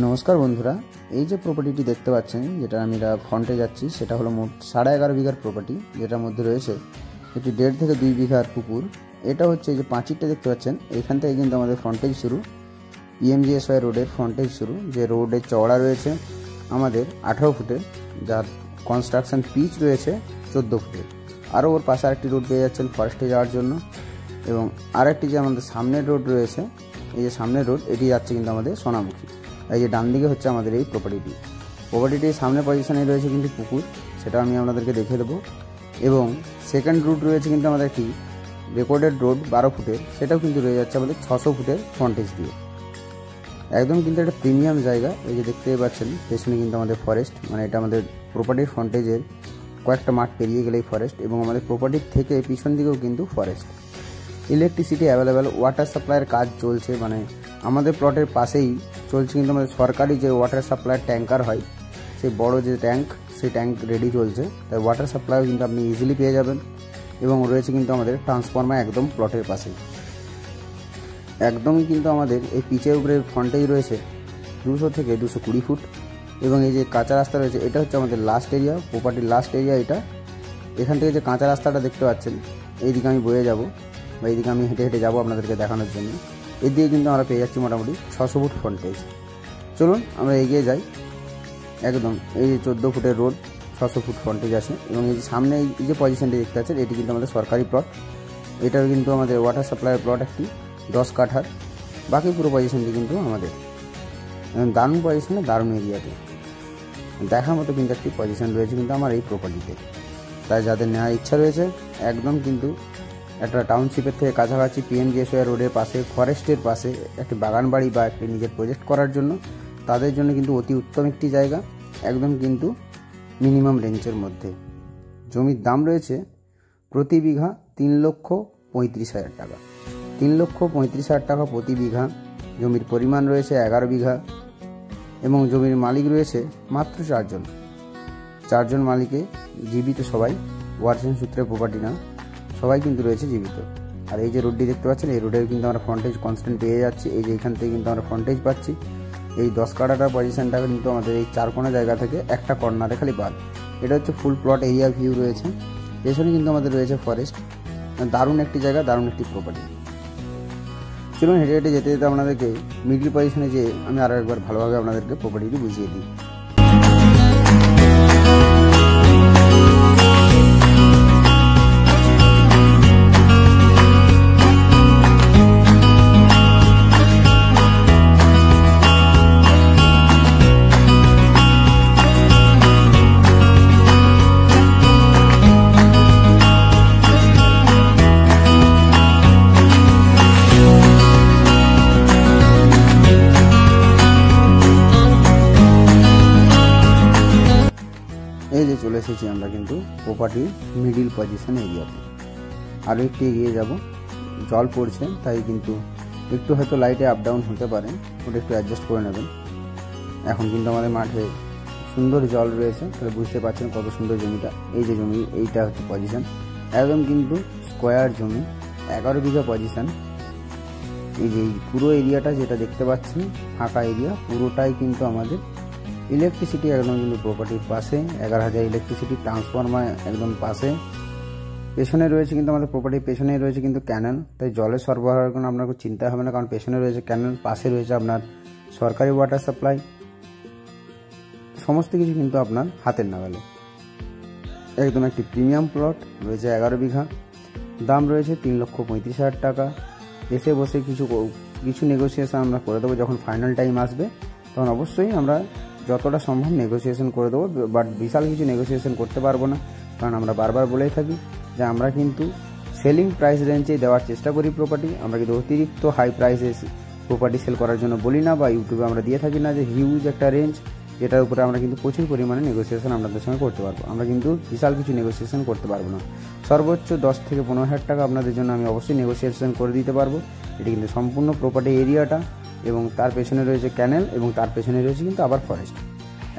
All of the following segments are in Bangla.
নমস্কার বন্ধুরা, এই যে প্রপার্টিটি দেখতে পাচ্ছেন, যেটা আমি ফ্রন্টে যাচ্ছি, সেটা হলো মোট 11.5 বিঘার প্রপার্টি, যেটার মধ্যে রয়েছে একটি 1.5 থেকে 2 বিঘার পুকুর। এটা হচ্ছে যে পাঁচিরটা দেখতে পাচ্ছেন, এখান থেকে কিন্তু আমাদের ফ্রন্টেজ শুরু, PMGSY রোডের ফ্রন্টেজ শুরু। যে রোডের চওড়া রয়েছে আমাদের 18 ফুটের, যার কনস্ট্রাকশন পিচ রয়েছে 14 ফুটের। আরও ওর পাশে আরেকটি রোড পেয়ে যাচ্ছেন ফরেস্টে যাওয়ার জন্য। এবং আরেকটি যে আমাদের সামনের রোড রয়েছে, এই যে সামনের রোড, এটি যাচ্ছে কিন্তু আমাদের সোনামুখী। এই যে ডান দিকে হচ্ছে আমাদের এই প্রপার্টিটির সামনে পজিশনে রয়েছে কিন্তু পুকুর, সেটা আমি আপনাদেরকে দেখিয়ে দেবো। এবং সেকেন্ড রুট রয়েছে কিন্তু আমাদের একটি রেকর্ডেড রোড 12 ফুটের, সেটাও কিন্তু রয়ে যাচ্ছে আমাদের 600 ফুটের ফ্রন্টেজ দিয়ে। একদম কিন্তু একটা প্রিমিয়াম জায়গা। এই যে দেখতে পাচ্ছেন পেছনে কিন্তু আমাদের ফরেস্ট, মানে এটা আমাদের প্রপার্টির ফ্রন্টেজের কয়েকটা মাঠ পেরিয়ে গেলেই ফরেস্ট, এবং আমাদের প্রপার্টির থেকে পিছন দিকেও কিন্তু ফরেস্ট। ইলেকট্রিসিটি অ্যাভেলেবেল, ওয়াটার সাপ্লাইয়ের কাজ চলছে, মানে আমাদের প্লটের পাশেই চলছে কিন্তু আমাদের সরকারি যে ওয়াটার সাপ্লাইয়ের ট্যাঙ্কার হয়, সেই বড় যে ট্যাঙ্ক, সেই ট্যাঙ্ক রেডি চলছে। তাই ওয়াটার সাপ্লাইও কিন্তু আপনি ইজিলি পেয়ে যাবেন। এবং রয়েছে কিন্তু আমাদের ট্রান্সফরমার একদম প্লটের পাশেই। একদম কিন্তু আমাদের এই পিচের উপরে ফ্রন্টেজ রয়েছে 200 থেকে 220 ফুট। এবং এই যে কাঁচা রাস্তা রয়েছে, এটা হচ্ছে আমাদের লাস্ট এরিয়া, প্রপার্টির লাস্ট এরিয়া এটা। এখান থেকে যে কাঁচা রাস্তাটা দেখতে পাচ্ছেন, এইদিকে আমি বয়ে যাব, বা এইদিকে আমি হেঁটে হেঁটে যাবো আপনাদেরকে দেখানোর জন্য। এদিকে কিন্তু আমরা পেয়ে যাচ্ছি মোটামুটি 600 ফুট ফ্রন্টেজ। চলুন আমরা এগিয়ে যাই। একদম এই যে 14 ফুটের রোড, 600 ফুট ফ্রন্টেজ আছে। এবং এই যে সামনে এই যে পজিশনটি দেখতে পাচ্ছেন, এটি কিন্তু আমাদের সরকারি প্লট। এটাও কিন্তু আমাদের ওয়াটার সাপ্লাইয়ের প্লট একটি 10 কাঠার। বাকি পুরো পজিশনটি কিন্তু আমাদের দারুণ পজিশনে, দারুণ এরিয়াতে দেখার মতো কিন্তু একটি পজিশন রয়েছে কিন্তু আমার এই প্রপার্টিতে। তাই যাদের নেওয়ার ইচ্ছা রয়েছে, একদম কিন্তু একটা টাউনশিপের থেকে কাছাকাছি, PMGSY রোডের পাশে, ফরেস্টের পাশে একটি বাগান বাড়ি বা একটি নিজের প্রজেক্ট করার জন্য, তাদের জন্য কিন্তু অতি উত্তম একটি জায়গা। একদম কিন্তু মিনিমাম রেঞ্জের মধ্যে। জমির দাম রয়েছে প্রতি বিঘা 3,35,000 টাকা। 3,35,000 টাকা প্রতি বিঘা। জমির পরিমাণ রয়েছে 11 বিঘা। এবং জমির মালিক রয়েছে মাত্র 4 জন মালিকে জীবিত, সবাই ওয়ারিশ সূত্রে প্রপার্টি না, সবাই কিন্তু রয়েছে জীবিত। আর এই যে রোডটি দেখতে পাচ্ছেন, এই রোডের কিন্তু আমরা ফ্রন্টেজ কনস্ট্যান্ট পেয়ে যাচ্ছি। এই যে এখান থেকে কিন্তু আমরা ফ্রন্টেজ পাচ্ছি। এই 10 কাঠাটার পজিশনটা কিন্তু আমাদের এই 4 কোণা জায়গা থেকে একটা কর্নারে খালি বাদ। এটা হচ্ছে ফুল প্লট এরিয়া ভিউ রয়েছে। পেছনে কিন্তু আমাদের রয়েছে ফরেস্ট। দারুণ একটি জায়গা, দারুণ একটি প্রপার্টি। চলুন হেঁটে হেঁটে যেতে যেতে আপনাদেরকে মিডল পজিশনে যেয়ে আমি আরও একবার ভালোভাবে আপনাদেরকে প্রপার্টিটি বুঝিয়ে দিই। এই যে চলে এসেছি আমরা কিন্তু প্রপার্টির মিডিল পজিশন এরিয়াতে। আরও একটু এগিয়ে যাব, জল পড়ছে তাই কিন্তু একটু হয়তো লাইটে আপ ডাউন হতে পারে, ওটা একটু অ্যাডজাস্ট করে নেবেন। এখন কিন্তু আমাদের মাঠে সুন্দর জল রয়েছে, তাহলে বুঝতে পারছেন কত সুন্দর জমিটা। এই যে জমি, এইটা হচ্ছে পজিশন, একদম কিন্তু স্কোয়ার জমি, 11 বিঘা পজিশন। এই যে পুরো এরিয়াটা যেটা দেখতে পাচ্ছেন ফাঁকা এরিয়া, পুরোটাই কিন্তু আমাদের ইলেকট্রিসিটি একদম কিন্তু প্রপার্টির পাশে, 11,000 ইলেকট্রিসিটি ট্রান্সফরমার একদম পাশে। পেছনে রয়েছে কিন্তু আমাদের প্রপার্টির পেছনে রয়েছে কিন্তু ক্যানেল, তাই জলের সরবরাহের কোনো আপনার কোনো চিন্তা হবে না, কারণ পেছনে রয়েছে ক্যানেল, পাশে রয়েছে আপনার সরকারি ওয়াটার সাপ্লাই। সমস্ত কিছু কিন্তু আপনার হাতের নাগালে। একদম একটি প্রিমিয়াম প্লট রয়েছে, 11 বিঘা। দাম রয়েছে 3,35,000 টাকা। এসে বসে কিছু নেগোসিয়েশন আমরা করে দেবো। যখন ফাইনাল টাইম আসবে তখন অবশ্যই আমরা যতটা সম্ভব নেগোসিয়েশন করে দেবো, বাট বিশাল কিছু নেগোসিয়েশন করতে পারবো না, কারণ আমরা বারবার বলেই থাকি যে আমরা কিন্তু সেলিং প্রাইস রেঞ্জে দেওয়ার চেষ্টা করি প্রপার্টি। আমরা কিন্তু অতিরিক্ত হাই প্রাইসে প্রপার্টি সেল করার জন্য বলি না, বা ইউটিউবে আমরা দিয়ে থাকি না যে হিউজ একটা রেঞ্জ, যেটার উপরে আমরা কিন্তু প্রচুর পরিমাণে নেগোসিয়েশন আপনাদের সঙ্গে করতে পারবো। আমরা কিন্তু বিশাল কিছু নেগোসিয়েশন করতে পারবো না। সর্বোচ্চ 10 থেকে 15,000 টাকা আপনাদের জন্য আমি অবশ্যই নেগোসিয়েশন করে দিতে পারবো। এটি কিন্তু সম্পূর্ণ প্রপার্টি এরিয়াটা, এবং তার পেছনে রয়েছে ক্যানেল, এবং তার পেছনে রয়েছে কিন্তু আবার ফরেস্ট।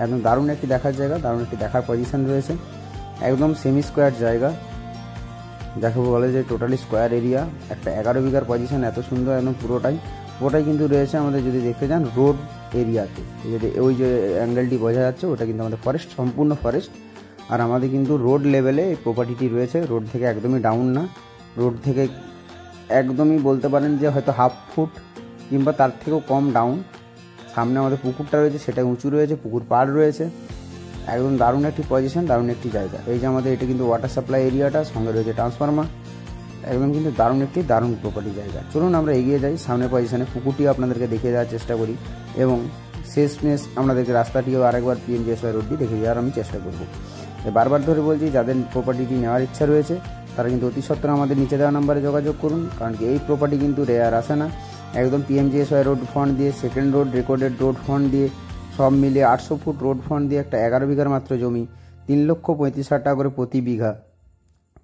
একদম দারুণ একটি দেখার জায়গা, দারুণ একটি দেখার পজিশন রয়েছে। একদম সেমি স্কোয়ার জায়গা, যাকে বলে যে টোটালি স্কোয়ার এরিয়া। একটা 11 বিঘার পজিশন, এত সুন্দর, একদম পুরোটাই ওটাই কিন্তু রয়েছে আমাদের, যদি দেখতে যান, রোড এরিয়াতে। ওই যে অ্যাঙ্গেলটি বোঝা যাচ্ছে ওটা কিন্তু আমাদের ফরেস্ট, সম্পূর্ণ ফরেস্ট। আর আমাদের কিন্তু রোড লেভেলে এই প্রপার্টিটি রয়েছে, রোড থেকে একদমই ডাউন না, রোড থেকে একদমই বলতে পারেন যে হয়তো হাফ ফুট কিংবা তার থেকেও কম ডাউন। সামনে আমাদের পুকুরটা রয়েছে, সেটা উঁচু রয়েছে, পুকুর পাড় রয়েছে, একদম দারুণ একটি পজিশন, দারুণ একটি জায়গা। এই যে আমাদের এটা কিন্তু ওয়াটার সাপ্লাই এরিয়াটা, সঙ্গে রয়েছে ট্রান্সফরমার, একদম কিন্তু দারুণ প্রপার্টি জায়গা। চলুন আমরা এগিয়ে যাই সামনের পজিশনে, পুকুরটি আপনাদেরকে দেখিয়ে দেওয়ার চেষ্টা করি এবং শেষমেশ আপনাদেরকে রাস্তাটিও আরেকবার PMGSY রোডটি দেখিয়ে দেওয়ার আমি চেষ্টা করব। বারবার ধরে বলছি, যাদের প্রপার্টিটি নেওয়ার ইচ্ছা রয়েছে তারা কিন্তু অতি সত্বর আমাদের নিচে দেওয়া নাম্বারে যোগাযোগ করুন, কারণ কি এই প্রপার্টি কিন্তু রেয়ার আসে না। একদম PMGSY রোড ফ্রন্ট দিয়ে, second road, recorded road front দিয়ে, সব মিলিয়ে 800 ফুট রোড ফ্রন্ট দিয়ে একটা 11 বিঘার মাত্র জমি, 3,35,000 টাকা করে প্রতি বিঘা,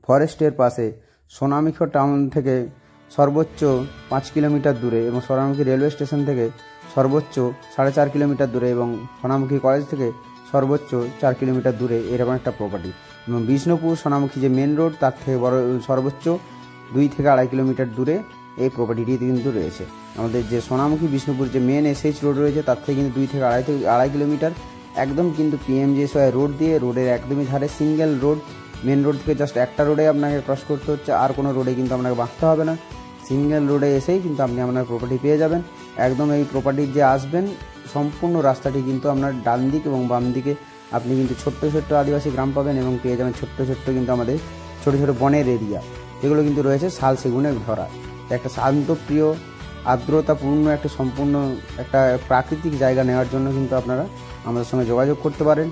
ফরেস্টের পাশে, সোনামুখী টাউন থেকে সর্বোচ্চ 5 কিলোমিটার দূরে এবং সোনামুখী রেলওয়ে স্টেশন থেকে সর্বোচ্চ 4.5 কিলোমিটার দূরে এবং সোনামুখী কলেজ থেকে সর্বোচ্চ 4 কিলোমিটার দূরে এরকম একটা প্রপার্টি। এবং বিষ্ণুপুর সোনামুখী যে মেন রোড তার থেকে সর্বোচ্চ 2 থেকে 2.5 কিলোমিটার দূরে এই প্রপার্টিটি কিন্তু রয়েছে। আমাদের যে সোনামুখী বিষ্ণুপুর যে মেন SH রোড রয়েছে তার থেকে কিন্তু 2 থেকে 2.5 কিলোমিটার, একদম কিন্তু PMGSY রোড দিয়ে, রোডের একদমই ধারে, সিঙ্গেল রোড, মেন রোড থেকে জাস্ট একটা রোডে আপনাকে ক্রস করতে হচ্ছে, আর কোনো রোডে কিন্তু আপনাকে বাঁকতে হবে না, সিঙ্গেল রোডে এসেই কিন্তু আপনি আপনার প্রপার্টি পেয়ে যাবেন। একদম এই প্রপার্টির যে আসবেন, সম্পূর্ণ রাস্তাটি কিন্তু আপনার ডান দিক এবং বাম দিকে আপনি কিন্তু ছোট্ট ছোট্ট আদিবাসী গ্রাম পাবেন এবং পেয়ে যাবেন ছোট্ট ছোট্ট কিন্তু আমাদের ছোট ছোট বনের এরিয়া, যেগুলো কিন্তু রয়েছে শাল সেগুনের ভরা। একটা শান্তপ্রিয়, আর্দ্রতাপূর্ণ একটা সম্পূর্ণ একটা প্রাকৃতিক জায়গা নেওয়ার জন্য কিন্তু আপনারা আমাদের সঙ্গে যোগাযোগ করতে পারেন।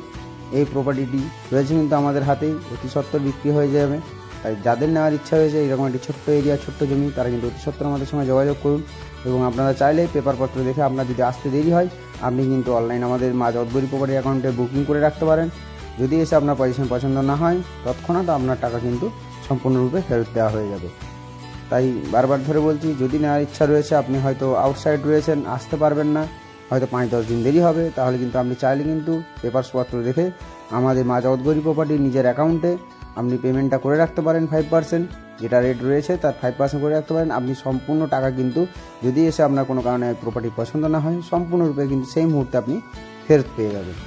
এই প্রপার্টিটি রয়েছে কিন্তু আমাদের হাতেই, অতি সত্বর বিক্রি হয়ে যাবে। তাই যাদের নেওয়ার ইচ্ছা রয়েছে এরকম একটি ছোট্ট এরিয়া, ছোট্ট জমি, তারা কিন্তু অতি সত্বর আমাদের সঙ্গে যোগাযোগ করুন। এবং আপনারা চাইলে পেপারপত্র দেখে আপনার যদি আসতে দেরি হয়, আপনি কিন্তু অনলাইন আমাদের মা জগদ্গৌরী প্রপার্টি অ্যাকাউন্টে বুকিং করে রাখতে পারেন। যদি এসে আপনার পজিশন পছন্দ না হয়, তৎক্ষণাৎ আপনার টাকা কিন্তু সম্পূর্ণরূপে ফেরত দেওয়া হয়ে যাবে। তাই বারবার ধরে বলছি, যদি নেওয়ার ইচ্ছা রয়েছে, আপনি হয়তো আউটসাইড রয়েছেন, আসতে পারবেন না, হয়তো 5-10 দিন দেরি হবে, তাহলে কিন্তু আপনি চাইলে কিন্তু পেপারসপত্র দেখে আমাদের মা জগদ্গৌরী প্রপার্টির নিজের অ্যাকাউন্টে আপনি পেমেন্টটা করে রাখতে পারেন। 5% যেটা রেট রয়েছে তার 5% করে রাখতে পারেন। আপনি সম্পূর্ণ টাকা কিন্তু, যদি এসে আপনার কোনো কারণে প্রপার্টি পছন্দ না হয়, সম্পূর্ণরূপে কিন্তু সেই মুহূর্তে আপনি ফেরত পেয়ে যাবেন।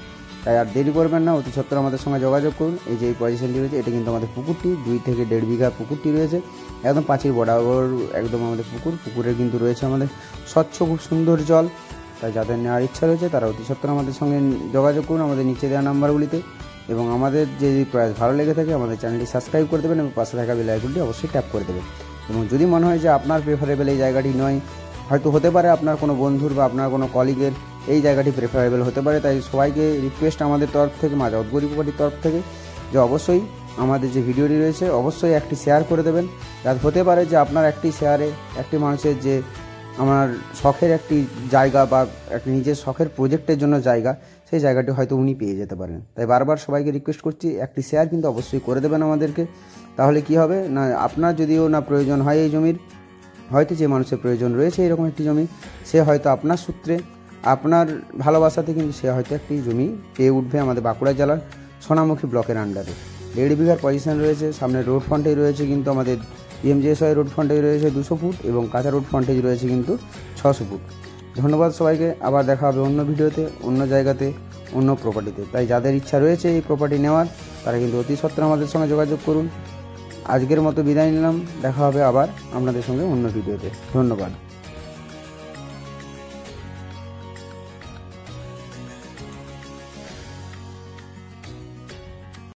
তাই আর দেরি করবেন না, অতি সত্বর আমাদের সঙ্গে যোগাযোগ করুন। এই যে এই পজিশনটি রয়েছে, এটা কিন্তু আমাদের পুকুরটি, 2 থেকে 1.5 বিঘা পুকুরটি রয়েছে, একদম পাঁচিল বরাবর একদম আমাদের পুকুরে কিন্তু রয়েছে আমাদের স্বচ্ছ খুব সুন্দর জল। তাই যাদের নেওয়ার ইচ্ছা রয়েছে তারা অতি সত্বর আমাদের সঙ্গে যোগাযোগ করুন আমাদের নিচে দেওয়া নাম্বারগুলিতে। এবং আমাদের যদি প্রাইস ভালো লেগে থাকে আমাদের চ্যানেলটি সাবস্ক্রাইব করে দেবেন এবং পাশে থাকা বেল আইকনটি অবশ্যই ট্যাপ করে দেবেন। এবং যদি মনে হয় যে আপনার প্রেফারেবল এই জায়গাটি নয়, হয়তো হতে পারে আপনার কোনো বন্ধুর বা আপনার কোনো কলিগের এই জায়গাটি প্রেফারেবল হতে পারে, তাই সবাইকে রিকোয়েস্ট আমাদের তরফ থেকে, মা জগদ্গৌরী প্রপার্টির তরফ থেকে, যে অবশ্যই আমাদের যে ভিডিওটি রয়েছে অবশ্যই একটি শেয়ার করে দেবেন। যাতে হতে পারে যে আপনার একটি শেয়ারে একটি মানুষের যে আমার শখের একটি জায়গা বা একটা নিজের শখের প্রজেক্টের জন্য জায়গা, সেই জায়গাটি হয়তো উনি পেয়ে যেতে পারেন। তাই বারবার সবাইকে রিকোয়েস্ট করছি, একটি শেয়ার কিন্তু অবশ্যই করে দেবেন আমাদেরকে। তাহলে কি হবে না, আপনার যদিও না প্রয়োজন হয় এই জমির, হয়তো যে মানুষের প্রয়োজন রয়েছে এরকম একটি জমি, সে হয়তো আপনার সূত্রে, আপনার ভালোবাসাতে কিন্তু সে হয়তো একটি জমি পেয়ে উঠবে আমাদের বাঁকুড়া জেলার সোনামুখী ব্লকের আন্ডারে। 1.5 বিঘার পজিশন রয়েছে, সামনে রোড ফ্রন্টেজ রয়েছে কিন্তু আমাদের PMGSY রোড ফ্রন্টেজ রয়েছে 200 ফুট এবং কাঁচা রোড ফ্রন্টেজ রয়েছে কিন্তু 600 ফুট। ধন্যবাদ সবাইকে, আবার দেখা হবে অন্য ভিডিওতে, অন্য জায়গাতে, অন্য প্রপার্টিতে। তাই যাদের ইচ্ছা রয়েছে এই প্রপার্টি নেওয়ার, তারা কিন্তু অতি সত্বর আমাদের সঙ্গে যোগাযোগ করুন। আজকের মতো বিদায় নিলাম, দেখা হবে আবার আপনাদের সঙ্গে অন্য ভিডিওতে। ধন্যবাদ।